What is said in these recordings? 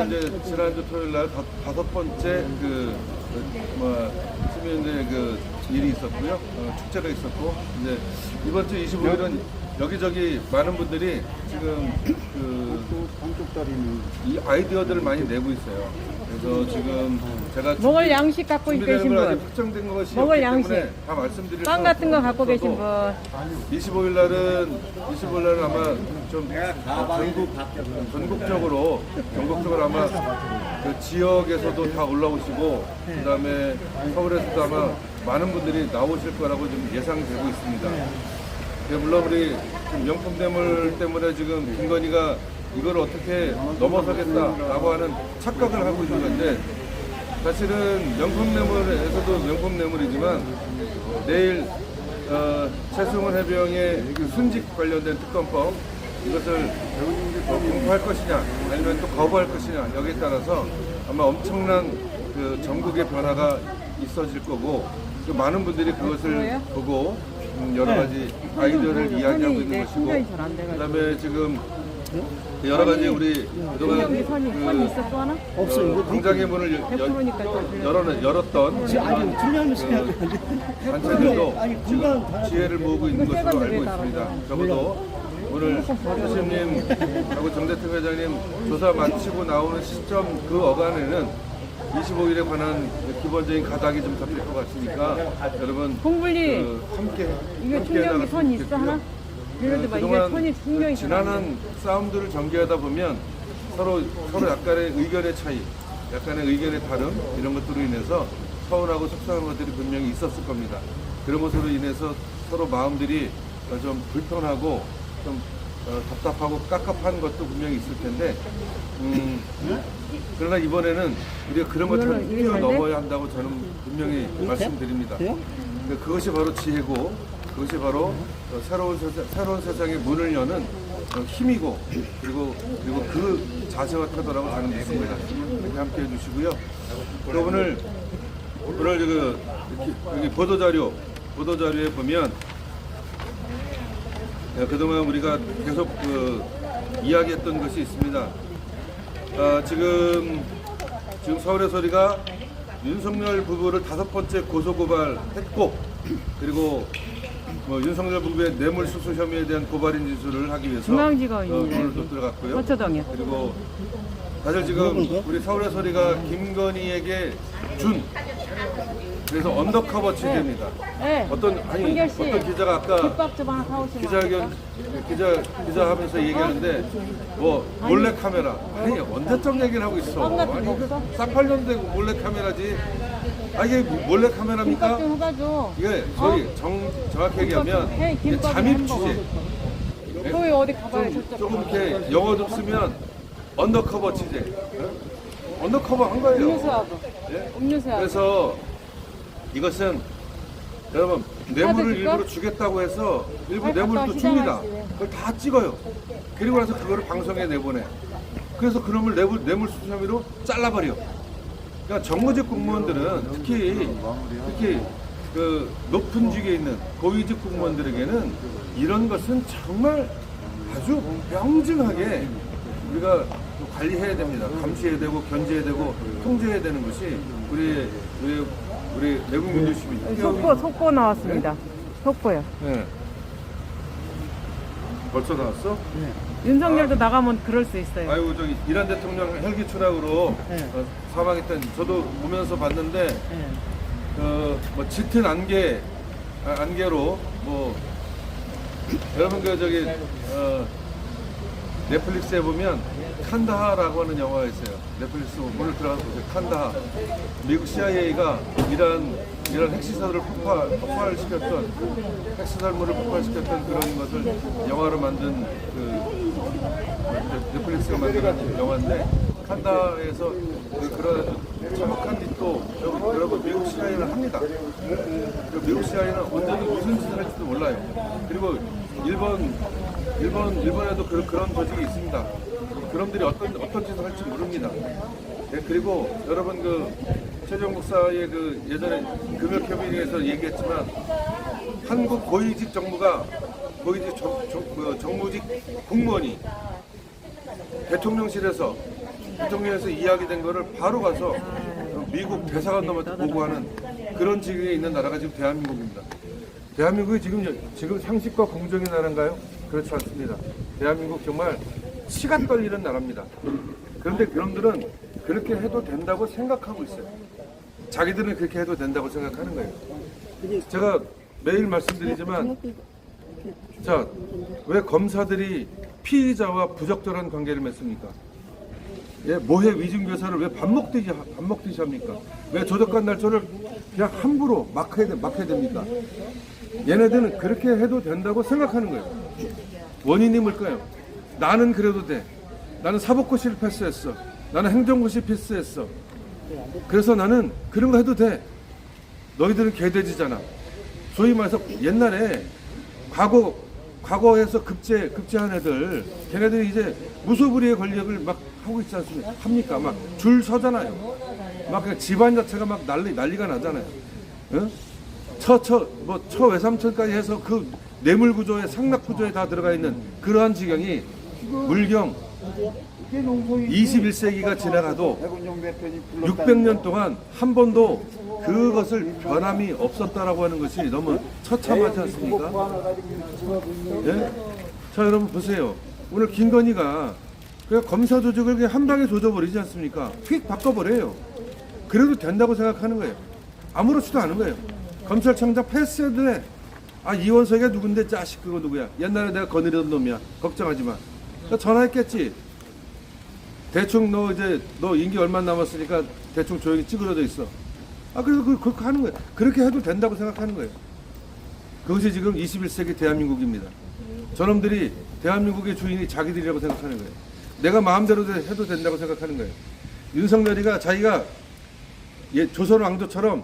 이제 지난주 토요일 날 다섯 번째 시민의 일이 있었고요. 축제가 있었고, 이제 이번 주 25일은 여기저기 많은 분들이 지금 이 아이디어들을 많이 내고 있어요. 그래서 지금 제가 먹을 양식 갖고 계신 분, 아직 확정된 것이 먹을 없기 양식, 때문에 다 말씀드릴 빵 같은 거 갖고 계신 분, 25일 날은 아마 좀 전국적으로 아마 그 지역에서도 다 올라오시고, 그다음에 서울에서도 아마 많은 분들이 나오실 거라고 좀 예상되고 있습니다. 물론 우리 명품 대물 때문에 지금 김건희가 이걸 어떻게 넘어서겠다라고 하는 착각을 하고 있는 건데, 사실은 명품 뇌물에서도 명품 뇌물이지만 내일 최승훈 해병의 그 순직 관련된 특검법, 이것을 공포할 것이냐 아니면 또 거부할 것이냐, 여기에 따라서 아마 엄청난 그 전국의 변화가 있어질 거고, 그 많은 분들이 그것을 보고 여러 가지 아이디어를 이야기하고 있는 것이고, 그다음에 지금 여러 가지 우리 그동안 광장의 문을 열었던 단체들도 지금 지혜를 모으고 있는 것으로 알고 있습니다. 적어도 오늘 교수님하고 정대택 회장님 조사 마치고 나오는 시점 그 어간에는 25일에 관한 기본적인 가닥이 좀 잡힐 것 같으니까 여러분 홍블리 함께 이게 충격이 선 있어 하나? 예를 들어 이게 선이 충격이 지난한 싸움들을 전개하다 보면 서로 약간의 의견의 차이, 약간의 의견의 다름, 이런 것들로 인해서 서운하고 속상한 것들이 분명히 있었을 겁니다. 그런 것으로 인해서 서로 마음들이 좀 불편하고 좀 답답하고 깝깝한 것도 분명히 있을 텐데, 그러나 이번에는 우리가 그런 것들을 뛰어넘어야 한다고 저는 분명히 말씀드립니다. 그것이 바로 지혜고, 그것이 바로 새로운 세상의 문을 여는 힘이고, 그리고 그 자세와 태도라고 저는 믿습니다. 이렇게 함께 해주시고요. 또 오늘 여기 보도자료에 보면 그동안 우리가 계속 이야기했던 것이 있습니다. 지금 서울의 소리가 윤석열 부부를 5번째 고소고발했고, 그리고 윤석열 부부의 뇌물수수 혐의에 대한 고발인 진술을 하기 위해서 오늘도 들어갔고요. 서초동이요. 그리고 사실 지금 우리 서울의 소리가 김건희에게 그래서 언더커버 취재입니다. 네. 어떤 기자가 아까 기자하면서 얘기하는데 몰래 카메라, 아니 언제적 얘기를 하고 있어. 아니 쌍팔년대 몰래 카메라지. 이게 몰래 카메라입니까? 이게 정확히 얘기하면 이게 잠입 취재. 거기 어디 가봐요. 조금 이렇게 영어 좀 쓰면 언더커버 취재. 언더커버 한 거예요. 음료수하고. 예? 음료수하고. 그래서 이것은 여러분 뇌물을 일부러 주겠다고 해서 일부 뇌물도 줍니다. 그걸 다 찍어요. 그리고 나서 그거를 방송에 내보내. 그래서 그놈을 뇌물 수수 혐의로 잘라버려. 그러니까 정무직 공무원들은 특히 그 높은 직에 있는 고위직 공무원들에게는 이런 것은 정말 아주 명징하게 우리가 관리해야 됩니다. 감시해야 되고 견제해야 되고 통제해야 되는 것이 우리 내국 민주주의입니다. 속보 나왔습니다. 네? 속보요. 네. 벌써 나왔어? 네. 윤석열도 나가면 그럴 수 있어요. 아이고 이란 대통령 헬기 추락으로 사망했던, 저도 보면서 봤는데 짙은 안개로 여러분 넷플릭스에 보면 칸다하라고 하는 영화가 있어요. 넷플릭스 오늘 들어가서 보세요. 칸다하. 미국 CIA가 이런 핵시설을 폭발시켰던, 핵시설물을 폭발시켰던 그런 것을 영화로 만든 넷플릭스가 만든 영화인데, 칸다하에서 그런 참혹한 짓도 여러분 미국 CIA는 합니다. 미국 CIA는 언제든 무슨 짓을 할지도 몰라요. 그리고 일본에도 그런 조직이 있습니다. 그놈들이 어떤 짓을 할지 모릅니다. 네, 그리고 여러분 최재형 목사의 예전에 금역협의회에서 얘기했지만, 한국 고위직 정무직 공무원이 대통령실에서 대통령에서 이야기된 거를 바로 가서 미국 대사관놈한테 보고하는 그런 지경에 있는 나라가 지금 대한민국입니다. 대한민국이 지금 상식과 공정의 나라인가요? 그렇지 않습니다. 대한민국 정말 치가 떨리는 나라입니다. 그런데 그놈들은 그렇게 해도 된다고 생각하고 있어요. 자기들은 그렇게 해도 된다고 생각하는 거예요. 제가 매일 말씀드리지만, 자, 왜 검사들이 피의자와 부적절한 관계를 맺습니까? 예, 모해 위증교사를 왜 밥 먹듯이 합니까? 왜 조작관 날조를 그냥 함부로 막 해야 됩니까? 얘네들은 그렇게 해도 된다고 생각하는 거예요. 원인이 뭘까요? 나는 그래도 돼. 나는 사법고시를 패스했어. 나는 행정고시 패스했어. 그래서 나는 그런 거 해도 돼. 너희들은 개돼지잖아. 소위 말해서 옛날에 과거에서 급제한 애들, 걔네들이 이제 무소불위의 권력을 막 하고 있지 않습니까? 합니까? 막 줄 서잖아요. 막 그냥 집안 자체가 막 난리가 나잖아요. 응? 처외삼촌까지 해서 그 뇌물 구조에 상납 구조에 다 들어가 있는 그러한 지경이 물경 21세기가 지나가도 600년 동안 한 번도 그것을 변함이 없었다라고 하는 것이 너무 처참하지 않습니까? 예? 자, 여러분 보세요. 오늘 김건희가 그냥 검사 조직을 그냥 한 방에 조져버리지 않습니까? 휙 바꿔버려요. 그래도 된다고 생각하는 거예요. 아무렇지도 않은 거예요. 검찰청장 패스해도 돼. 아, 이원석이가 누군데 자식 그거 누구야? 옛날에 내가 거느리던 놈이야. 걱정하지 마. 그러니까 전화했겠지. 대충 너 임기 얼마 남았으니까 대충 조용히 찌그러져 있어. 아, 그래서 그렇게 하는 거예요. 그렇게 해도 된다고 생각하는 거예요. 그것이 지금 21세기 대한민국입니다. 저놈들이 대한민국의 주인이 자기들이라고 생각하는 거예요. 내가 마음대로 해도 된다고 생각하는 거예요. 윤석열이가 자기가 조선 왕조처럼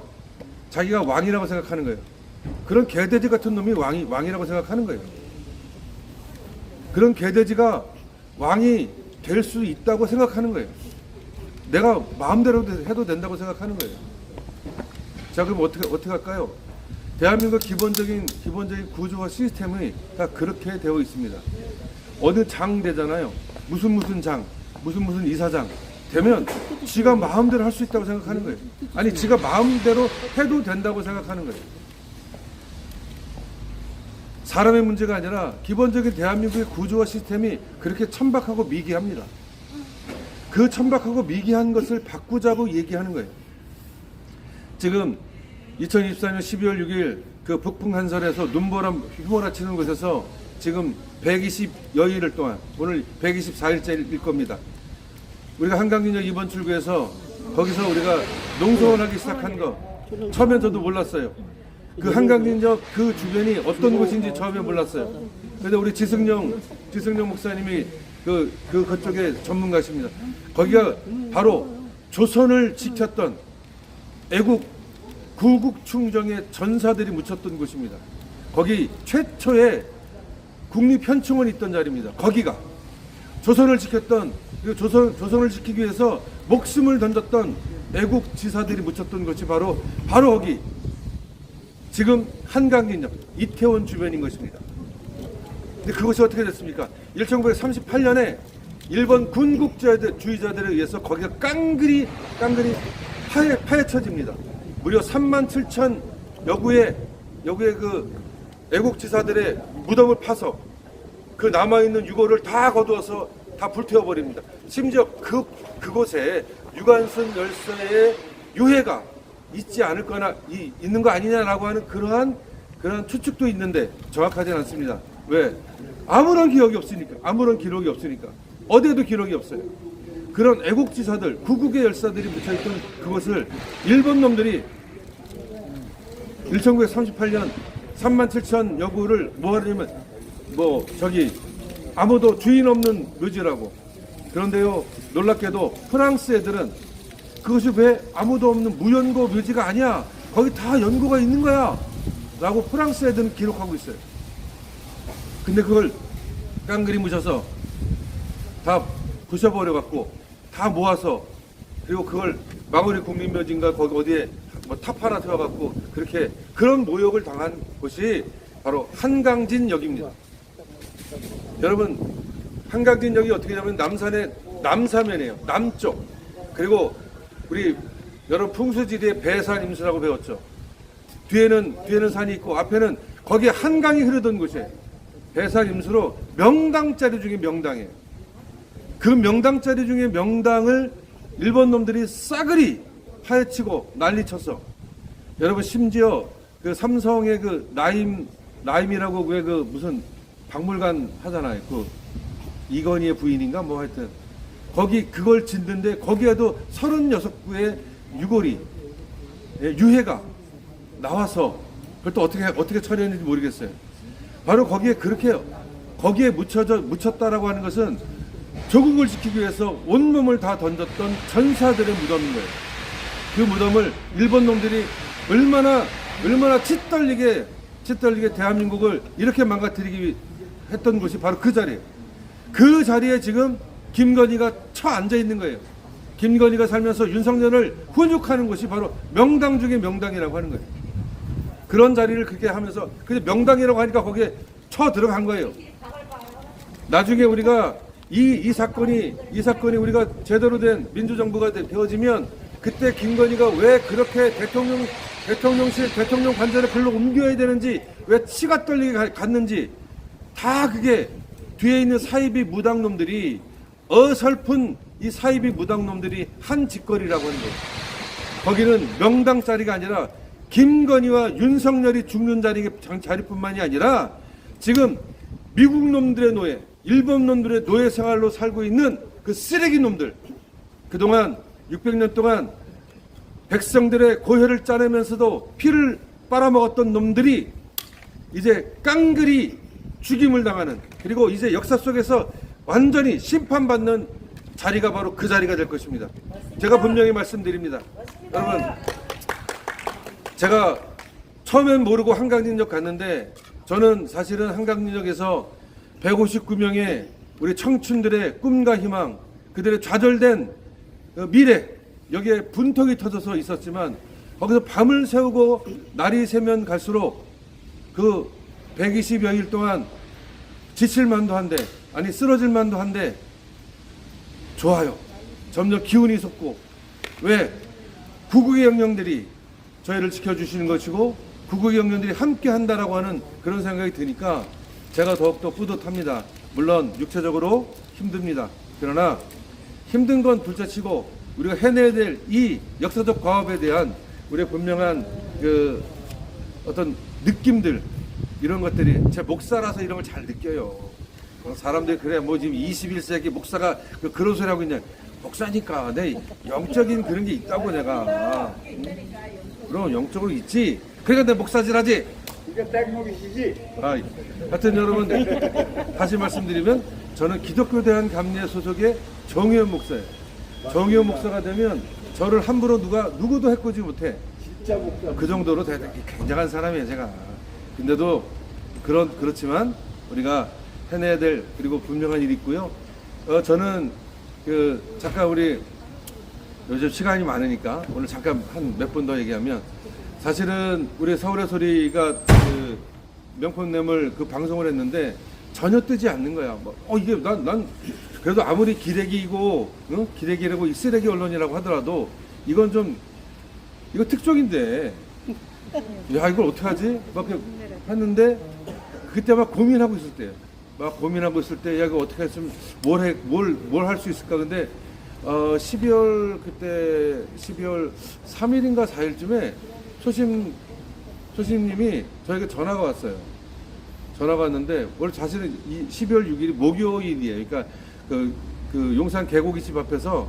자기가 왕이라고 생각하는 거예요. 그런 개돼지 같은 놈이 왕이라고 생각하는 거예요. 그런 개돼지가 왕이 될 수 있다고 생각하는 거예요. 내가 마음대로 해도 된다고 생각하는 거예요. 자, 그럼 어떻게 할까요? 대한민국 기본적인 구조와 시스템이 다 그렇게 되어 있습니다. 어느 장 되잖아요. 무슨 장, 무슨 이사장 되면 지가 마음대로 할 수 있다고 생각하는 거예요. 아니, 지가 마음대로 해도 된다고 생각하는 거예요. 사람의 문제가 아니라 기본적인 대한민국의 구조와 시스템이 그렇게 천박하고 미개합니다. 그 천박하고 미개한 것을 바꾸자고 얘기하는 거예요. 지금 2024년 12월 6일 그 북풍 한설에서 눈보라 휘몰아치는 곳에서 지금 120여일을 동안, 오늘 124일째일 겁니다. 우리가 한강진역 2번 출구에서 거기서 우리가 농성을 하기 시작한 거 처음엔 저도 몰랐어요. 그 한강진역 그 주변이 어떤 곳인지 처음에 몰랐어요. 그런데 우리 지승용 목사님이 그쪽에 전문가십니다. 거기가 바로 조선을 지켰던 애국 구국 충정의 전사들이 묻혔던 곳입니다. 거기 최초의 국립현충원이 있던 자리입니다. 거기가 조선을 지켰던, 조선을 지키기 위해서 목숨을 던졌던 애국 지사들이 묻혔던 것이 바로 거기 지금 한강진역 이태원 주변인 것입니다. 근데 그것이 어떻게 됐습니까? 1938년에 일본 군국주의자들에 의해서 거기가 깡그리 파헤쳐집니다. 무려 37,000여 구의 그 애국지사들의 무덤을 파서 그 남아있는 유골을 다 거두어서 다 불태워버립니다. 심지어 그곳에 유관순 열사의 유해가 있지 않을 거나 있는 거 아니냐라고 하는 그러한 추측도 있는데 정확하지는 않습니다. 왜? 아무런 기록이 없으니까. 어디에도 기록이 없어요. 그런 애국지사들, 구국의 열사들이 묻혀있던 그것을 일본 놈들이 1938년 37,000여 구를 뭐 하냐면 아무도 주인 없는 묘지라고. 그런데요, 놀랍게도 프랑스 애들은 그것이 왜 아무도 없는 무연고 묘지가 아니야, 거기 다 연고가 있는 거야 라고 프랑스 애들은 기록하고 있어요. 근데 그걸 깡그리 묻혀서 다 부셔버려 갖고 다 모아서, 그리고 그걸 망우리 국립묘지인가 거기 어디에 탑 하나 세워갖고 그렇게 그런 모욕을 당한 곳이 바로 한강진역입니다. 여러분, 한강진역이 어떻게 되면 남산의 남사면이에요. 남쪽. 그리고 우리 여러분 풍수지리의 배산 임수라고 배웠죠. 뒤에는 산이 있고 앞에는 거기에 한강이 흐르던 곳이에요. 배산 임수로 명당짜리 중에 명당이에요. 그 명당짜리 중에 명당을 일본 놈들이 싸그리 파헤치고 난리쳤어. 여러분 심지어 그 삼성의 그 라임이라고 왜 그 무슨 박물관 하잖아요. 그 이건희의 부인인가 뭐 하여튼 거기 그걸 짓는데 거기에도 36구의 유골이 유해가 나와서 그걸 또 어떻게 처리했는지 모르겠어요. 바로 거기에 그렇게 거기에 묻혔다라고 하는 것은 조국을 지키기 위해서 온몸을 다 던졌던 전사들의 무덤인 거예요. 그 무덤을 일본 놈들이 얼마나 치떨리게 대한민국을 이렇게 망가뜨리기 했던 곳이 바로 그 자리예요. 그 자리에 지금 김건희가 처 앉아 있는 거예요. 김건희가 살면서 윤석열을 훈육하는 곳이 바로 명당 중에 명당이라고 하는 거예요. 그런 자리를 그렇게 하면서 근데 명당이라고 하니까 거기에 쳐 들어간 거예요. 나중에 우리가 이 사건이 우리가 제대로 된 민주정부가 되어지면 그때 김건희가 왜 그렇게 대통령실 대통령 관절을 글로 옮겨야 되는지 왜 치가 떨리게 갔는지 다 그게 뒤에 있는 사이비 무당놈들이 어설픈 이 사이비 무당놈들이 한 짓거리라고 하는 거예요. 거기는 명당 자리가 아니라 김건희와 윤석열이 죽는 자리뿐만이 아니라 지금 미국 놈들의 노예, 일본 놈들의 노예 생활로 살고 있는 그 쓰레기 놈들, 그동안 600년 동안 백성들의 고혈을 짜내면서도 피를 빨아먹었던 놈들이 이제 깡그리 죽임을 당하는, 그리고 이제 역사 속에서 완전히 심판받는 자리가 바로 그 자리가 될 것입니다. 제가 분명히 말씀드립니다. 여러분, 제가 처음엔 모르고 한강진역 갔는데 저는 사실은 한강진역에서 159명의 우리 청춘들의 꿈과 희망, 그들의 좌절된 미래, 여기에 분통이 터져서 있었지만 거기서 밤을 새우고 날이 새면 갈수록 그 120여 일 동안 지칠만도 한데, 아니 쓰러질만도 한데 좋아요. 점점 기운이 솟고, 왜? 구국의 영령들이 저희를 지켜주시는 것이고 구국의 영령들이 함께 한다라고 하는 그런 생각이 드니까 제가 더욱더 뿌듯합니다. 물론 육체적으로 힘듭니다. 그러나 힘든 건 둘째치고 우리가 해내야 될 이 역사적 과업에 대한 우리의 분명한 그 어떤 느낌들, 이런 것들이 제 목사라서 이런 걸 잘 느껴요. 사람들이 그래 뭐 지금 21세기 목사가 그런 소리 하고 있냐. 목사니까 내 영적인 그런 게 있다고 내가. 그럼 영적으로 있지. 그러니까 내 목사질하지. 이게 땡목이시지? 하여튼 여러분, 다시 말씀드리면 저는 기독교대한 감리회 소속의 정의원 목사예요. 정의원 목사가 되면 저를 함부로 누구도 해코지 못해. 진짜 목사. 그 정도로 굉장한 사람이에요, 제가. 근데도 그렇지만 우리가 해내야 될, 그리고 분명한 일이 있고요. 저는 잠깐 우리 요즘 시간이 많으니까 오늘 잠깐 한 몇 분 더 얘기하면, 사실은 우리 서울의 소리가 그 명품뇌물 그 방송을 했는데 전혀 뜨지 않는 거야. 이게 난 그래도 아무리 기레기고 기레기라고 이 쓰레기 언론이라고 하더라도 이건 좀 이거 특종인데 야 이걸 어떻게 하지? 막 했는데 그때 막 고민하고 있을 때요. 야 이거 어떻게 했으면 뭘 할 수 있을까? 근데 12월 3일인가 4일쯤에 소심님이 저에게 전화가 왔어요. 전화가 왔는데 원래 사실은 12월 6일이 목요일이에요. 그러니까 그 용산 개고기집 앞에서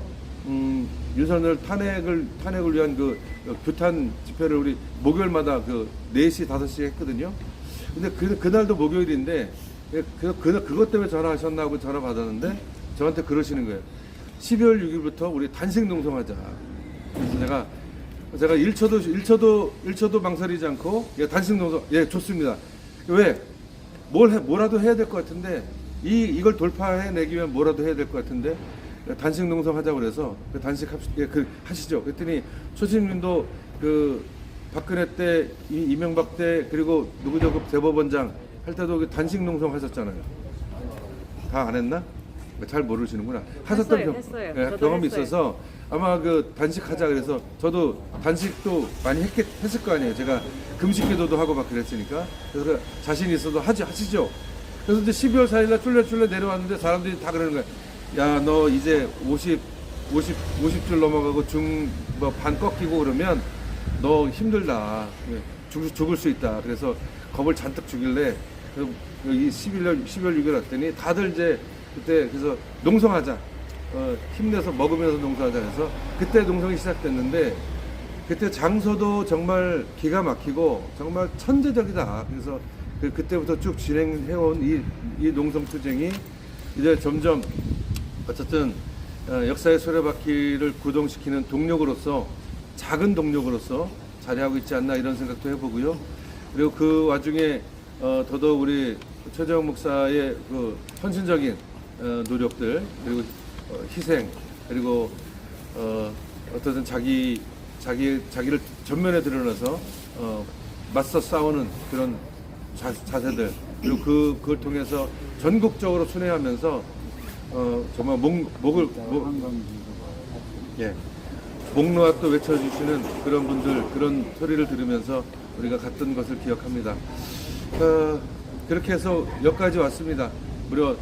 윤석열 탄핵을 위한 그 규탄 집회를 우리 목요일마다 4시 5시에 했거든요. 근데 그날도 목요일인데 그것 때문에 전화하셨나 하고 전화 받았는데 저한테 그러시는 거예요. 12월 6일부터 우리 단식 농성하자. 그래서 제가 1초도 망설이지 않고 단식 농성, 예, 좋습니다. 왜? 뭐라도 해야 될 것 같은데 이걸 돌파해내기 위한 뭐라도 해야 될 것 같은데 단식 농성 하자고 그래서 단식 하시죠. 그랬더니 초심님도 박근혜 때 이명박 때 그리고 누구죠 대법원장 할 때도 단식 농성 하셨잖아요. 다 안 했나? 잘 모르시는구나. 했어요. 예, 저도 경험이 했어요. 있어서 아마 그 단식하자 그래서 저도 단식도 많이 했을 거 아니에요. 제가 금식기도도 하고 막 그랬으니까. 그래서 자신 있어도 하시죠. 그래서 이제 12월 4일날 쫄래쫄래 내려왔는데 사람들이 다 그러는 거야. 야, 너 이제 50줄 넘어가고 뭐 반 꺾이고 그러면 너 힘들다. 죽을 수 있다. 그래서 겁을 잔뜩 주길래 여기 12월 6일 왔더니 다들 이제 그때 그래서 농성하자. 힘내서 먹으면서 농성하자 해서 그때 농성이 시작됐는데 그때 장소도 정말 기가 막히고 정말 천재적이다. 그래서 그때부터 쭉 진행해온 이 농성 투쟁이 이제 점점 어쨌든 역사의 수레바퀴를 구동시키는 동력으로서 작은 동력으로서 자리하고 있지 않나 이런 생각도 해보고요. 그리고 그 와중에 더더욱 우리 최재형 목사의 그 헌신적인 노력들 그리고 희생 그리고 어떤 자기를 전면에 드러내서 맞서 싸우는 그런 자세들 그리고 그걸 통해서 전국적으로 순회하면서 정말 목놓아 또 외쳐주시는 그런 분들 그런 소리를 들으면서 우리가 갔던 것을 기억합니다. 그렇게 해서 여기까지 왔습니다. 무려